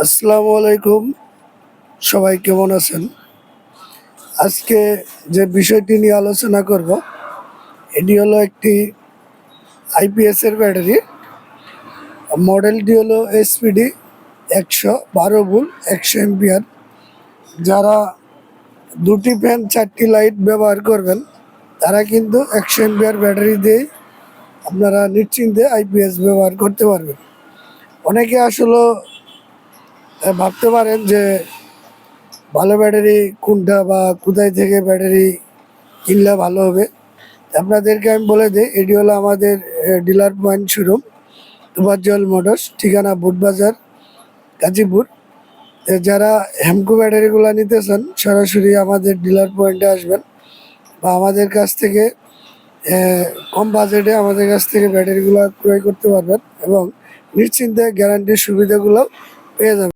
আসসালামু আলাইকুম। সবাই কেমন আছেন? আজকে যে বিষয়টি নিয়ে আলোচনা করব এটি হলো একটি আইপিএস এর ব্যাটারি। মডেলটি হলো এসপিডি 112 ভোল্ট 100 এম্পিয়ার। যারা দুটি ফ্যান 4টি লাইট ব্যবহার করবেন তারা কিন্তু 100 এম্পিয়ার ব্যাটারি দিয়ে আপনারা নিশ্চিন্তে আইপিএস ব্যবহার করতে পারবেন। অনেকে আসলে ভাবতে পারেন যে ভালো ব্যাটারি কোনটা বা কোথায় থেকে ব্যাটারি কিনলে ভালো হবে। আপনাদেরকে আমি বলে দিই, এটি হলো আমাদের dealer point showroom Tofazzal motors, ঠিকানা বুটবাজার, গাজীপুর। যারা হেমকো ব্যাটারিগুলো নিতে চান সরাসরি আমাদের ডিলার পয়েন্টে আসবেন বা আমাদের কাছ থেকে কম বাজেটে আমাদের কাছ থেকে ব্যাটারিগুলো ক্রয় করতে পারবেন এবং নিশ্চিন্তে গ্যারান্টির সুবিধাগুলো পেয়ে যাবেন।